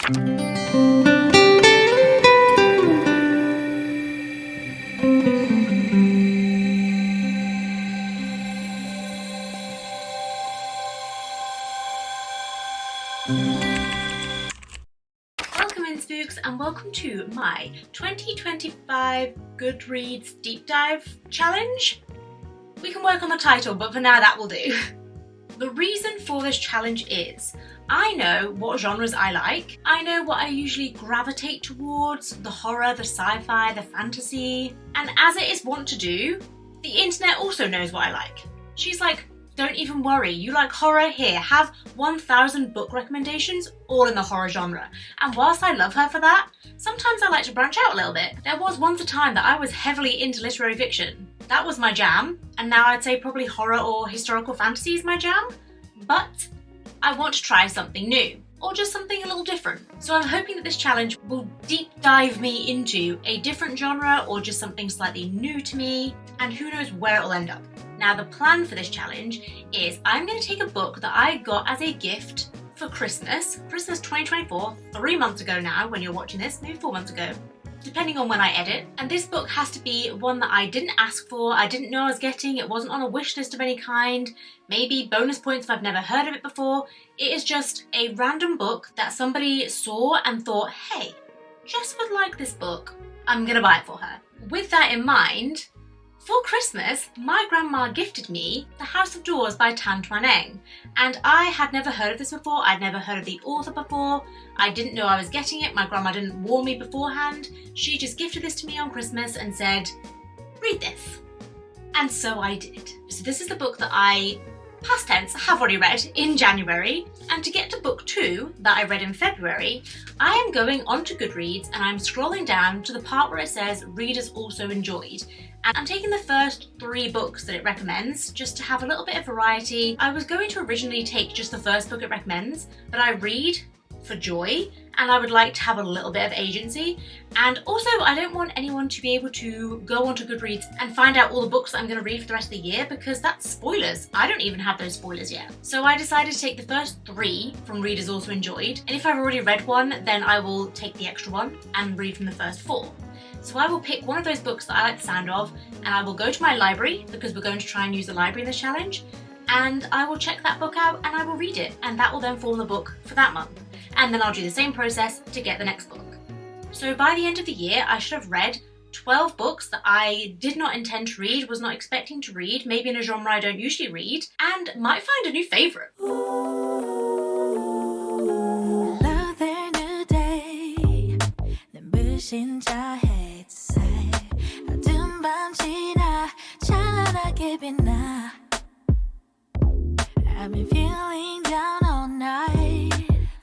Welcome in, Spooks, and welcome to my 2025 Goodreads Deep Dive Challenge. We can work on the title, but for now that will do. The reason for this challenge is I know what genres I like. I know what I usually gravitate towards, the horror, the sci-fi, the fantasy. And as it is wont to do, the internet also knows what I like. She's like, don't even worry, you like horror? Here, have 1,000 book recommendations, all in the horror genre. And whilst I love her for that, sometimes I like to branch out a little bit. There was once a time that I was heavily into literary fiction. That was my jam, and now I'd say probably horror or historical fantasy is my jam. But I want to try something new, or just something a little different. So I'm hoping that this challenge will deep dive me into a different genre or just something slightly new to me, and who knows where it will end up. Now the plan for this challenge is I'm going to take a book that I got as a gift for Christmas 2024, 3 months ago now when you're watching this, maybe 4 months ago, depending on when I edit. And this book has to be one that I didn't ask for, I didn't know I was getting, it wasn't on a wish list of any kind, maybe bonus points if I've never heard of it before. It is just a random book that somebody saw and thought, hey, Jess would like this book, I'm gonna buy it for her. With that in mind, for Christmas, my grandma gifted me The House of Doors by Tan Twan Eng, and I had never heard of this before, I'd never heard of the author before, I didn't know I was getting it, my grandma didn't warn me beforehand, she just gifted this to me on Christmas and said, read this. And so I did. So this is the book that I, past tense, have already read in January, and to get to book 2 that I read in February, I am going onto Goodreads and I'm scrolling down to the part where it says readers also enjoyed. And I'm taking the first 3 books that it recommends just to have a little bit of variety. I was going to originally take just the first book it recommends, but I read for joy and I would like to have a little bit of agency. And also I don't want anyone to be able to go onto Goodreads and find out all the books that I'm going to read for the rest of the year because that's spoilers. I don't even have those spoilers yet. So I decided to take the first 3 from readers also enjoyed. And if I've already read one, then I will take the extra one and read from the first 4. So I will pick one of those books that I like the sound of and I will go to my library because we're going to try and use the library in this challenge, and I will check that book out and I will read it, and that will then form the book for that month. And then I'll do the same process to get the next book. So by the end of the year, I should have read 12 books that I did not intend to read, was not expecting to read, maybe in a genre I don't usually read, and might find a new favourite. I've been feeling down all night.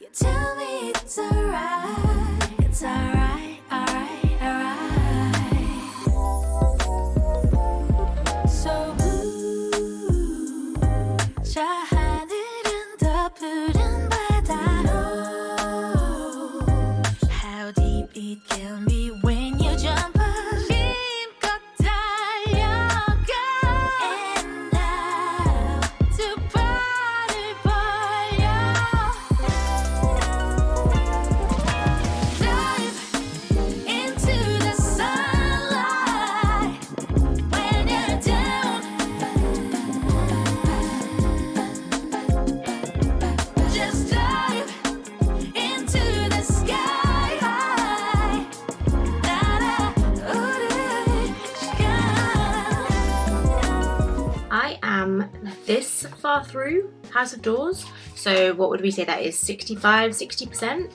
You tell me it's alright, it's alright, alright, alright. So blue, shine the blue by that knows how deep it can be when you jump up. This far through House of Doors, so what would we say that is, 60%?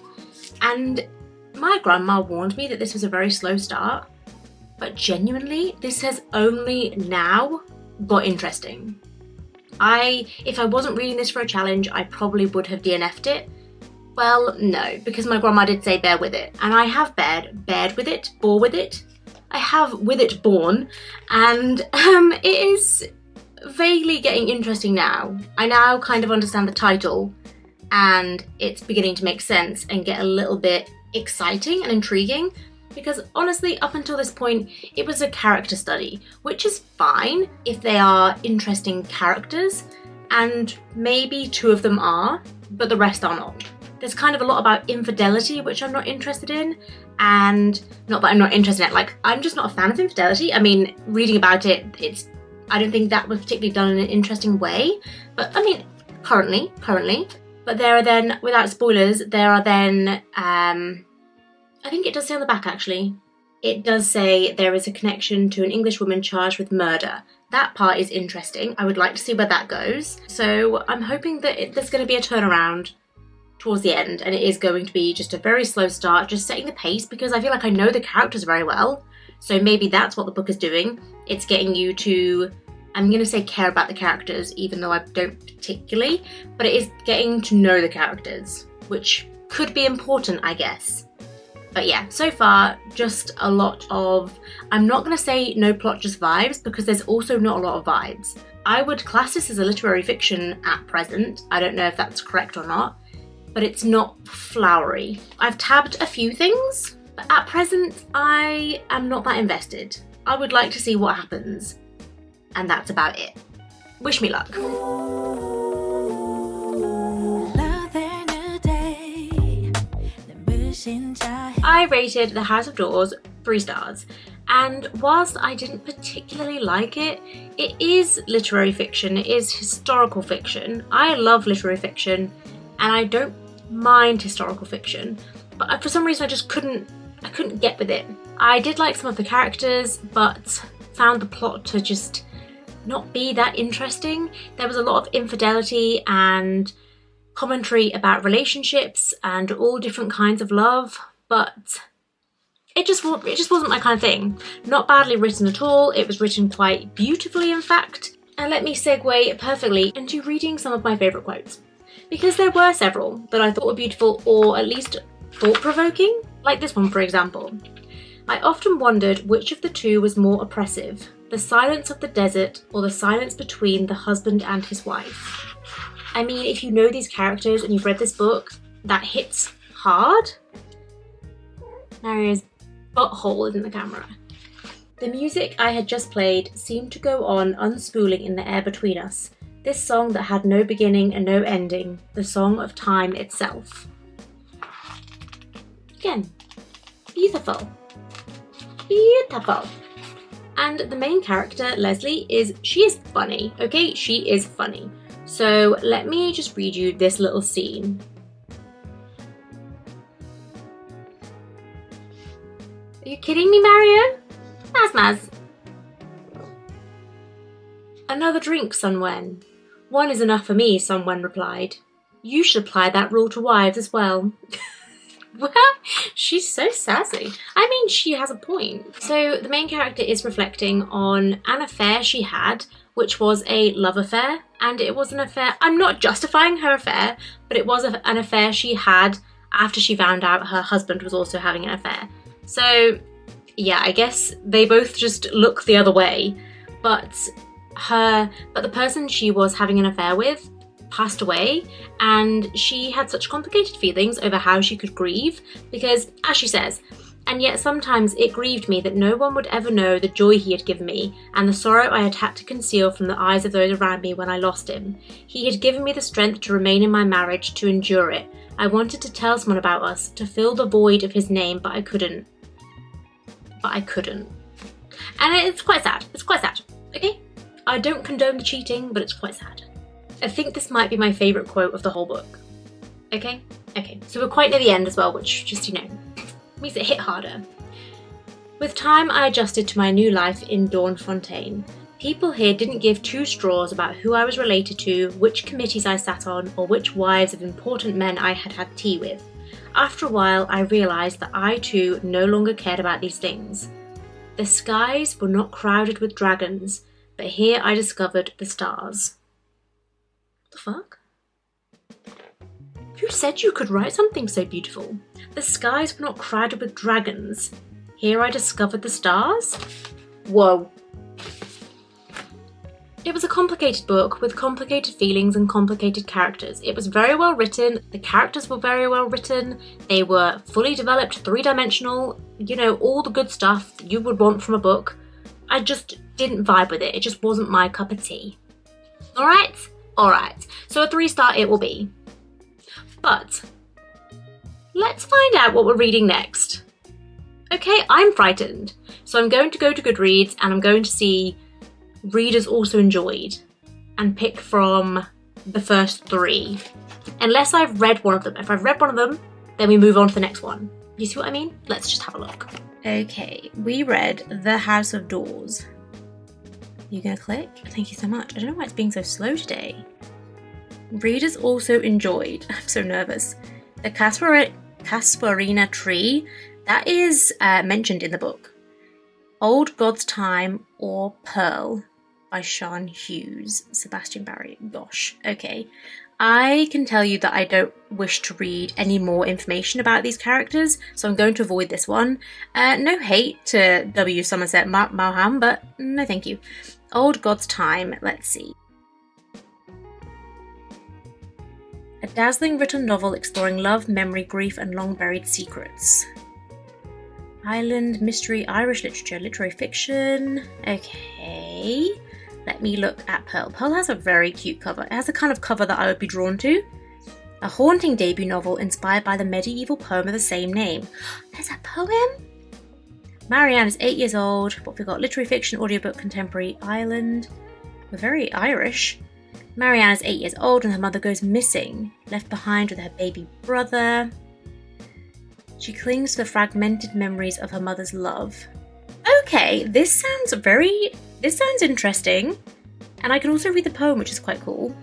And my grandma warned me that this was a very slow start, but genuinely this has only now got interesting. If I wasn't reading this for a challenge, I probably would have DNF'd it. Well, no, because my grandma did say bear with it, and I have bared with it, bore with it. I have with it borne, and it is vaguely getting interesting now. I now kind of understand the title and it's beginning to make sense and get a little bit exciting and intriguing, because honestly up until this point it was a character study, which is fine if they are interesting characters, and maybe 2 of them are, but the rest are not. There's kind of a lot about infidelity, which I'm not interested in, and not that I'm not interested in it, like, I'm just not a fan of infidelity. I mean, reading about it, I don't think that was particularly done in an interesting way, but I mean, currently. But there are then, without spoilers, there are then, I think it does say on the back actually, it does say there is a connection to an English woman charged with murder. That part is interesting. I would like to see where that goes. So I'm hoping that there's going to be a turnaround towards the end, and it is going to be just a very slow start, just setting the pace, because I feel like I know the characters very well. So maybe that's what the book is doing. It's getting you to, I'm going to say care about the characters, even though I don't particularly, but it is getting to know the characters, which could be important, I guess. But yeah, so far, just a lot of, I'm not going to say no plot, just vibes, because there's also not a lot of vibes. I would class this as a literary fiction at present. I don't know if that's correct or not, but it's not flowery. I've tabbed a few things, but at present, I am not that invested. I would like to see what happens, and that's about it. Wish me luck. I rated The House of Doors 3 stars, and whilst I didn't particularly like it, it is literary fiction, it is historical fiction. I love literary fiction, and I don't mind historical fiction, but for some reason I just couldn't get with it. I did like some of the characters, but found the plot to just not be that interesting. There was a lot of infidelity and commentary about relationships and all different kinds of love, but it just wasn't my kind of thing. Not badly written at all, it was written quite beautifully in fact. And let me segue perfectly into reading some of my favourite quotes, because there were several that I thought were beautiful or at least thought-provoking, like this one for example. I often wondered which of the two was more oppressive, the silence of the desert or the silence between the husband and his wife. I mean, if you know these characters and you've read this book, that hits hard. Mario's butthole is in the camera. The music I had just played seemed to go on unspooling in the air between us. This song that had no beginning and no ending, the song of time itself. Again, beautiful. Beautiful. And the main character, Leslie, she is funny, okay? She is funny. So let me just read you this little scene. Are you kidding me, Mario? Maz. Another drink, Sun Wen. One is enough for me, Sun Wen replied. You should apply that rule to wives as well. Well, she's so sassy. I mean, she has a point. So the main character is reflecting on an affair she had, which was a love affair, and it was an affair, I'm not justifying her affair, but it was an affair she had after she found out her husband was also having an affair. So yeah, I guess they both just look the other way, but the person she was having an affair with passed away, and she had such complicated feelings over how she could grieve, because, as she says, and yet sometimes it grieved me that no one would ever know the joy he had given me, and the sorrow I had had to conceal from the eyes of those around me when I lost him. He had given me the strength to remain in my marriage, to endure it. I wanted to tell someone about us, to fill the void of his name, but I couldn't. And it's quite sad. It's quite sad, okay? I don't condone the cheating, but it's quite sad. I think this might be my favourite quote of the whole book. Okay? Okay, so we're quite near the end as well, which just, makes it hit harder. With time, I adjusted to my new life in Dawn Fontaine. People here didn't give two straws about who I was related to, which committees I sat on, or which wives of important men I had had tea with. After a while, I realised that I too no longer cared about these things. The skies were not crowded with dragons, but here I discovered the stars. What the fuck? Who said you could write something so beautiful? The skies were not crowded with dragons. Here I discovered the stars? Whoa. It was a complicated book with complicated feelings and complicated characters. It was very well written, the characters were very well written, they were fully developed, three-dimensional, all the good stuff you would want from a book. I just didn't vibe with it, it just wasn't my cup of tea. Alright? Alright. So a 3-star it will be. But let's find out what we're reading next. Okay, I'm frightened. So I'm going to go to Goodreads and I'm going to see readers also enjoyed and pick from the first 3. Unless I've read one of them. If I've read one of them, then we move on to the next one. You see what I mean? Let's just have a look. Okay, we read The House of Doors. You gonna click? Thank you so much. I don't know why it's being so slow today. Readers also enjoyed. I'm so nervous. The Casparina Tree. That is mentioned in the book. Old God's Time or Pearl by Sean Hughes. Sebastian Barry. Gosh. Okay. I can tell you that I don't wish to read any more information about these characters, so I'm going to avoid this one. No hate to W. Somerset Maugham, but no thank you. Old God's Time, let's see. A dazzling written novel exploring love, memory, grief, and long-buried secrets. Island, mystery, Irish literature, literary fiction. Okay. Let me look at Pearl. Pearl has a very cute cover. It has the kind of cover that I would be drawn to. A haunting debut novel inspired by the medieval poem of the same name. There's a poem? Marianne is 8 years old. What have we got? Literary fiction, audiobook, contemporary, Ireland. We're very Irish. Marianne is 8 years old and her mother goes missing, left behind with her baby brother. She clings to the fragmented memories of her mother's love. Okay, this sounds interesting. And I can also read the poem, which is quite cool.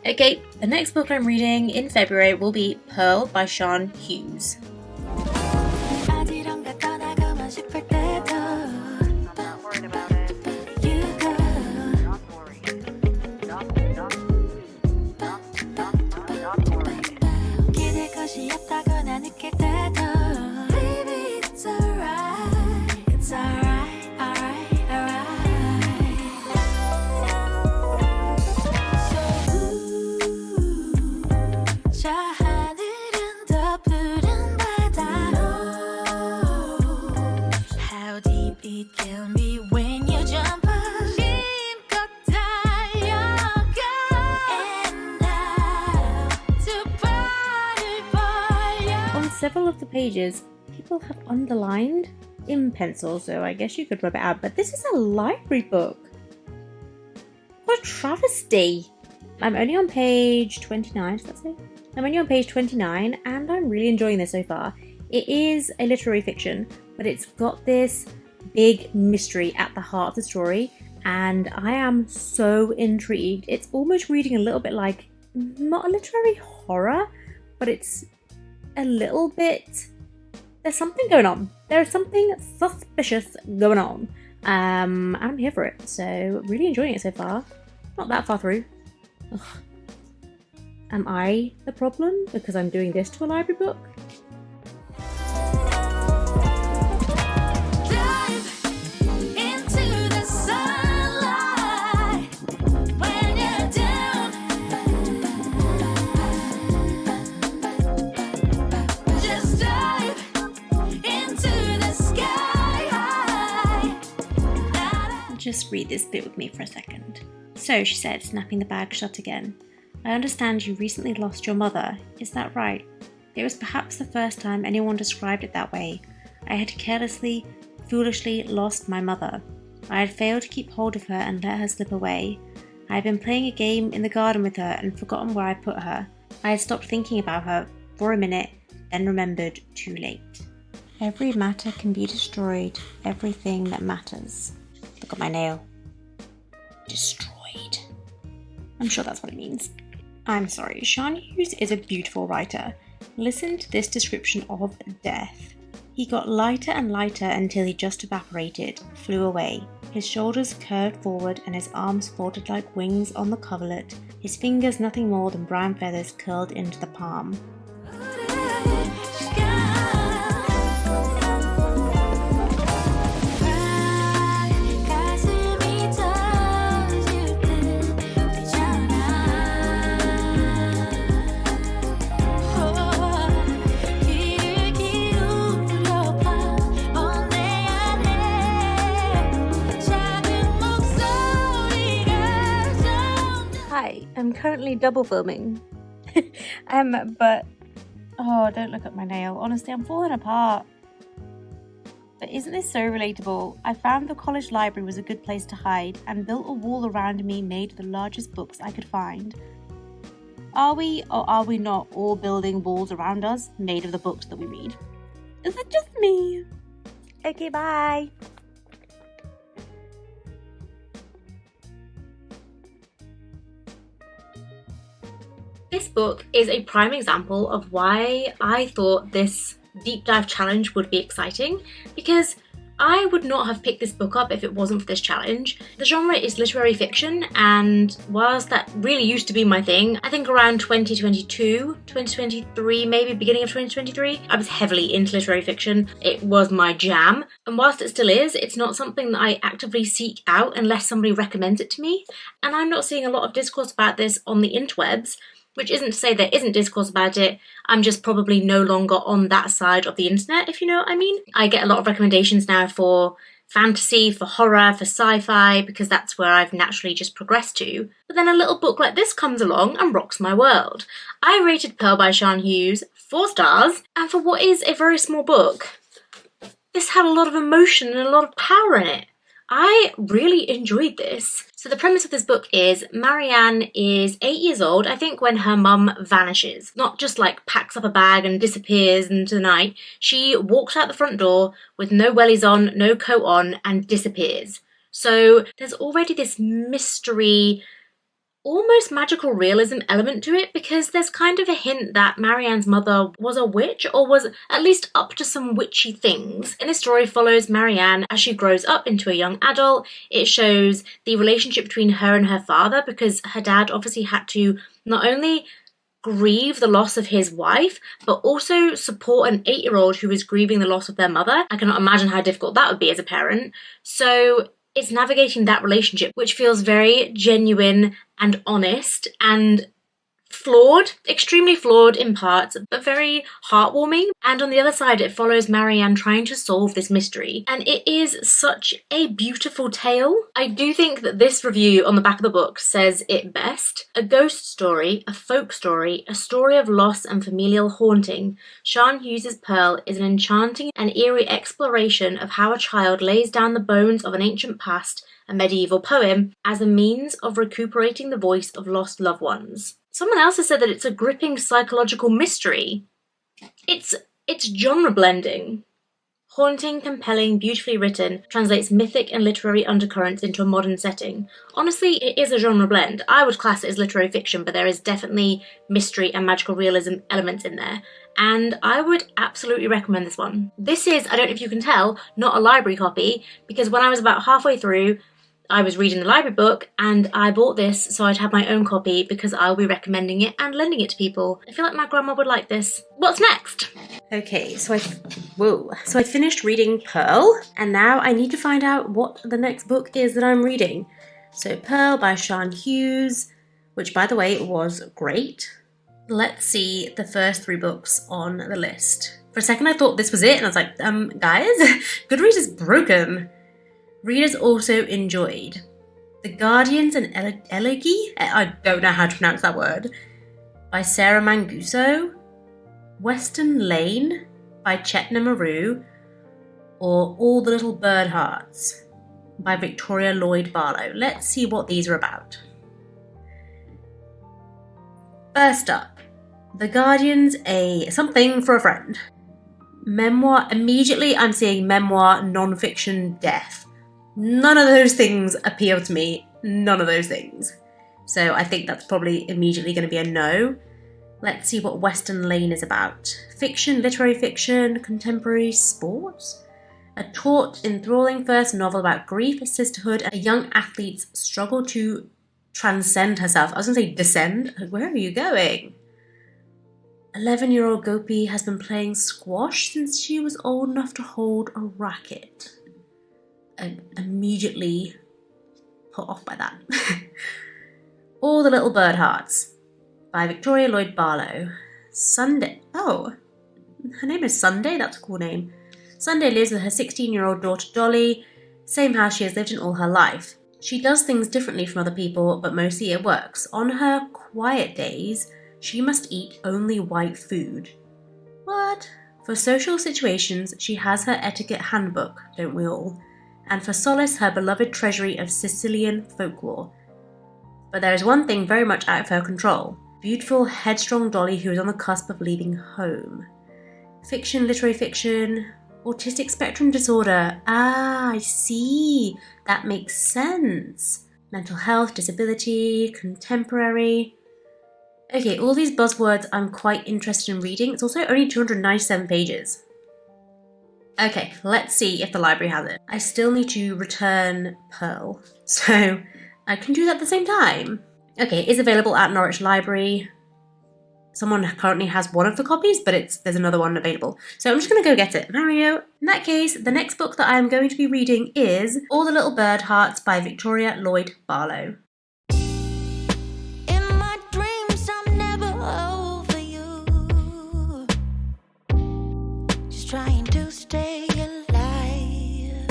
Okay, the next book I'm reading in February will be Pearl by Sean Hughes. Several of the pages, people have underlined in pencil, so I guess you could rub it out, but this is a library book. What a travesty! I'm only on page 29, does that say? I'm only on page 29, and I'm really enjoying this so far. It is a literary fiction, but it's got this big mystery at the heart of the story, and I am so intrigued. It's almost reading a little bit like, not a literary horror, but it's a little bit, there's something going on. There's something suspicious going on. And I'm here for it. So really enjoying it so far. Not that far through. Ugh. Am I the problem because I'm doing this to a library book? Just read this bit with me for a second. So, she said, snapping the bag shut again. I understand you recently lost your mother. Is that right? It was perhaps the first time anyone described it that way. I had carelessly, foolishly lost my mother. I had failed to keep hold of her and let her slip away. I had been playing a game in the garden with her and forgotten where I put her. I had stopped thinking about her for a minute, then remembered too late. Every matter can be destroyed, everything that matters. Look at my nail. Destroyed. I'm sure that's what it means. I'm sorry, Sean Hughes is a beautiful writer. Listen to this description of death. He got lighter and lighter until he just evaporated, flew away. His shoulders curved forward and his arms folded like wings on the coverlet, his fingers nothing more than brown feathers curled into the palm. I'm currently double filming. But oh, don't look at my nail. Honestly, I'm falling apart. But isn't this so relatable? I found the college library was a good place to hide and built a wall around me made of the largest books I could find. Are we or are we not all building walls around us made of the books that we read? Is it just me? Okay, bye. This book is a prime example of why I thought this deep dive challenge would be exciting, because I would not have picked this book up if it wasn't for this challenge. The genre is literary fiction, and whilst that really used to be my thing, I think around 2022, 2023, maybe beginning of 2023, I was heavily into literary fiction. It was my jam, and whilst it still is, it's not something that I actively seek out unless somebody recommends it to me, and I'm not seeing a lot of discourse about this on the interwebs, which isn't to say there isn't discourse about it. I'm just probably no longer on that side of the internet, if you know what I mean. I get a lot of recommendations now for fantasy, for horror, for sci-fi, because that's where I've naturally just progressed to. But then a little book like this comes along and rocks my world. I rated Pearl by Sian Hughes 4 stars, and for what is a very small book, this had a lot of emotion and a lot of power in it. I really enjoyed this. So the premise of this book is Marianne is 8 years old, I think, when her mum vanishes. Not just like packs up a bag and disappears into the night. She walks out the front door with no wellies on, no coat on, and disappears. So there's already this mystery, almost magical realism element to it, because there's kind of a hint that Marianne's mother was a witch, or was at least up to some witchy things. And this story follows Marianne as she grows up into a young adult. It shows the relationship between her and her father, because her dad obviously had to not only grieve the loss of his wife, but also support an 8-year-old who was grieving the loss of their mother. I cannot imagine how difficult that would be as a parent. So it's navigating that relationship, which feels very genuine and honest and flawed, extremely flawed in parts, but very heartwarming. And on the other side, it follows Marianne trying to solve this mystery. And it is such a beautiful tale. I do think that this review on the back of the book says it best. A ghost story, a folk story, a story of loss and familial haunting, Sian Hughes' Pearl is an enchanting and eerie exploration of how a child lays down the bones of an ancient past, a medieval poem, as a means of recuperating the voice of lost loved ones. Someone else has said that it's a gripping psychological mystery. It's genre blending. Haunting, compelling, beautifully written, translates mythic and literary undercurrents into a modern setting. Honestly, it is a genre blend. I would class it as literary fiction, but there is definitely mystery and magical realism elements in there. And I would absolutely recommend this one. This is, I don't know if you can tell, not a library copy, because when I was about halfway through, I was reading the library book and I bought this so I'd have my own copy, because I'll be recommending it and lending it to people. I feel like my grandma would like this. What's next? Okay, so I finished reading Pearl, and now I need to find out what the next book is that I'm reading. So Pearl by Sian Hughes, which by the way was great. Let's see the first 3 books on the list. For a second I thought this was it, and I was like, guys, Goodreads is broken. Readers also enjoyed The Guardians and Elegy, I don't know how to pronounce that word, by Sarah Manguso, Western Lane by Chetna Maru, or All the Little Bird Hearts by Victoria Lloyd Barlow. Let's see what these are about. First up, The Guardians, a something for a friend. Memoir, immediately I'm seeing memoir, non-fiction, death. None of those things appeal to me. None of those things. So I think that's probably immediately going to be a no. Let's see what Western Lane is about. Fiction, literary fiction, contemporary sports? A taut, enthralling first novel about grief, sisterhood, and a young athlete's struggle to transcend herself. I was going to say descend. Where are you going? 11-year-old Gopi has been playing squash since she was old enough to hold a racket. Immediately put off by that. All the Little Bird Hearts by Victoria Lloyd Barlow. Sunday. Oh, her name is Sunday. That's a cool name. Sunday lives with her 16-year-old daughter Dolly, same house she has lived in all her life. She does things differently from other people, but mostly it works. On her quiet days, she must eat only white food. What? For social situations, she has her etiquette handbook, don't we all? And for solace, her beloved treasury of Sicilian folklore. But there is one thing very much out of her control. Beautiful, headstrong Dolly who is on the cusp of leaving home. Fiction, literary fiction, autistic spectrum disorder. Ah, I see. That makes sense. Mental health, disability, contemporary. Okay, all these buzzwords I'm quite interested in reading. It's also only 297 pages. Okay, let's see if the library has it. I still need to return Pearl, so I can do that at the same time. Okay, it is available at Norwich Library. Someone currently has one of the copies, but there's another one available. So I'm just going to go get it. Mario. In that case, the next book that I am going to be reading is All the Little Bird Hearts by Victoria Lloyd Barlow. In my dreams, I'm never over you. Just trying to stay alive.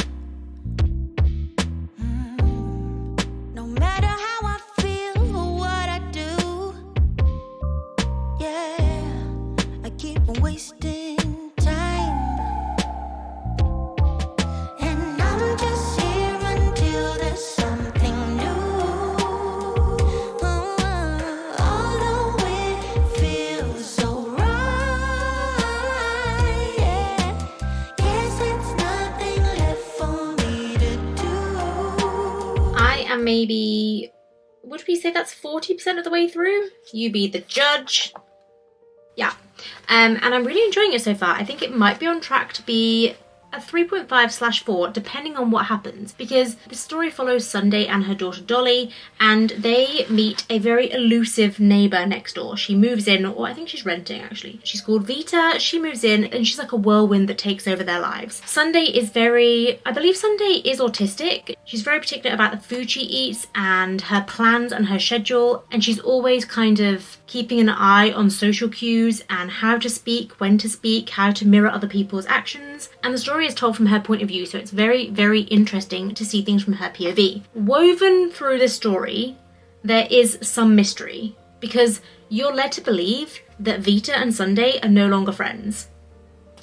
No matter how I feel or what I do, yeah, I keep on wasting time. And I'm just here until there's something new. Although it feels so right, yeah. Guess it's nothing left for me to do. I am maybe, would we say that's 40% of the way through? You be the judge. Yeah, and I'm really enjoying it so far. I think it might be on track to be a 3.5/4 depending on what happens, because the story follows Sunday and her daughter Dolly, and they meet a very elusive neighbour next door. She moves in, or I think she's renting actually. She's called Vita. She moves in and she's like a whirlwind that takes over their lives. Sunday is I believe Sunday is autistic. She's very particular about the food she eats and her plans and her schedule, and she's always kind of keeping an eye on social cues and how to speak, when to speak, how to mirror other people's actions. And the story is told from her point of view, so it's very, very interesting to see things from her POV. Woven through this story, there is some mystery, because you're led to believe that Vita and Sunday are no longer friends.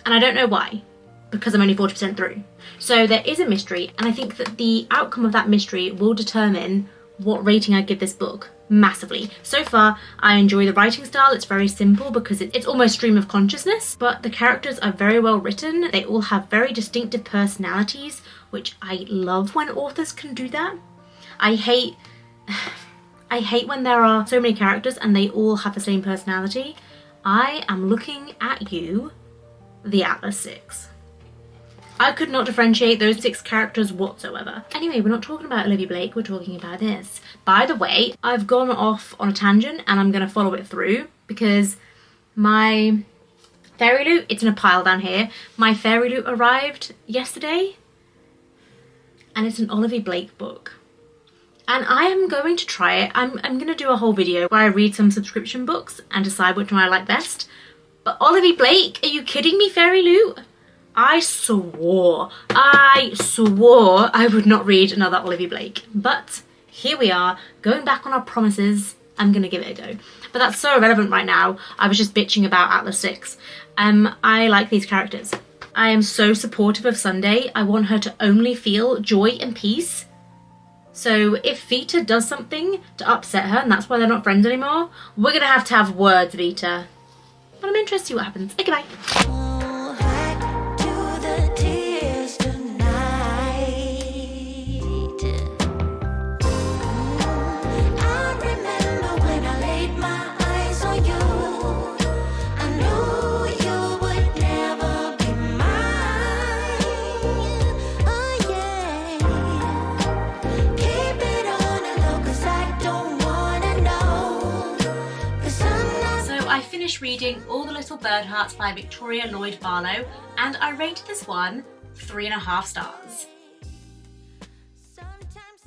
And I don't know why, because I'm only 40% through. So there is a mystery, and I think that the outcome of that mystery will determine what rating I give this book. Massively. So far, I enjoy the writing style. It's very simple because it's almost stream of consciousness, but the characters are very well written. They all have very distinctive personalities, which I love when authors can do that. I hate when there are so many characters and they all have the same personality. I am looking at you, the Atlas 6. I could not differentiate those 6 characters whatsoever. Anyway, we're not talking about Olivia Blake, we're talking about this. By the way, I've gone off on a tangent and I'm going to follow it through because my fairy loot, it's in a pile down here. My fairy loot arrived yesterday and it's an Olivia Blake book. And I am going to try it. I'm going to do a whole video where I read some subscription books and decide which one I like best. But Olivia Blake, are you kidding me, fairy loot? I swore I would not read another Olivia Blake, but here we are, going back on our promises. I'm gonna give it a go. But that's so irrelevant right now. I was just bitching about Atlas 6. I like these characters. I am so supportive of Sunday. I want her to only feel joy and peace. So if Vita does something to upset her, and that's why they're not friends anymore, we're gonna have to have words, Vita. But I'm interested to see what happens. Okay, bye. Reading All the Little Bird Hearts by Victoria Lloyd Barlow, and I rated this one 3.5 stars.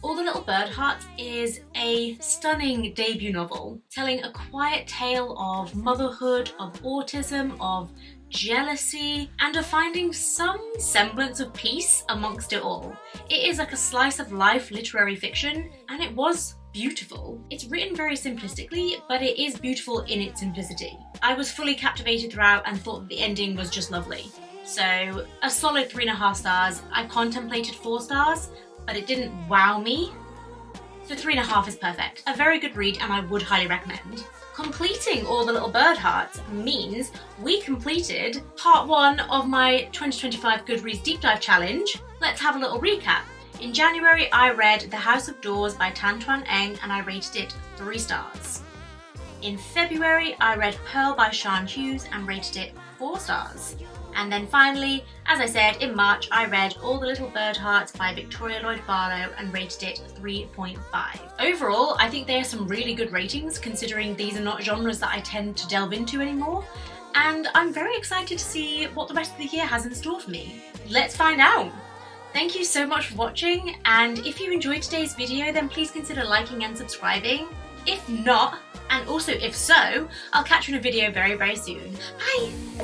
All the Little Bird Hearts is a stunning debut novel telling a quiet tale of motherhood, of autism, of jealousy, and of finding some semblance of peace amongst it all. It is like a slice of life literary fiction, and it was beautiful. It's written very simplistically, but it is beautiful in its simplicity. I was fully captivated throughout and thought that the ending was just lovely. So a solid 3.5 stars. I contemplated 4 stars, but it didn't wow me. So 3.5 is perfect. A very good read and I would highly recommend. Completing all the little bird hearts means we completed part 1 of my 2025 Goodreads Deep Dive Challenge. Let's have a little recap. In January, I read The House of Doors by Tan Tuan Eng and I rated it 3 stars. In February, I read Pearl by Sian Hughes and rated it 4 stars. And then finally, as I said, in March, I read All the Little Bird Hearts by Victoria Lloyd Barlow and rated it 3.5. Overall, I think they are some really good ratings considering these are not genres that I tend to delve into anymore. And I'm very excited to see what the rest of the year has in store for me. Let's find out! Thank you so much for watching, and if you enjoyed today's video then please consider liking and subscribing. If not, and also if so, I'll catch you in a video very, very soon. Bye!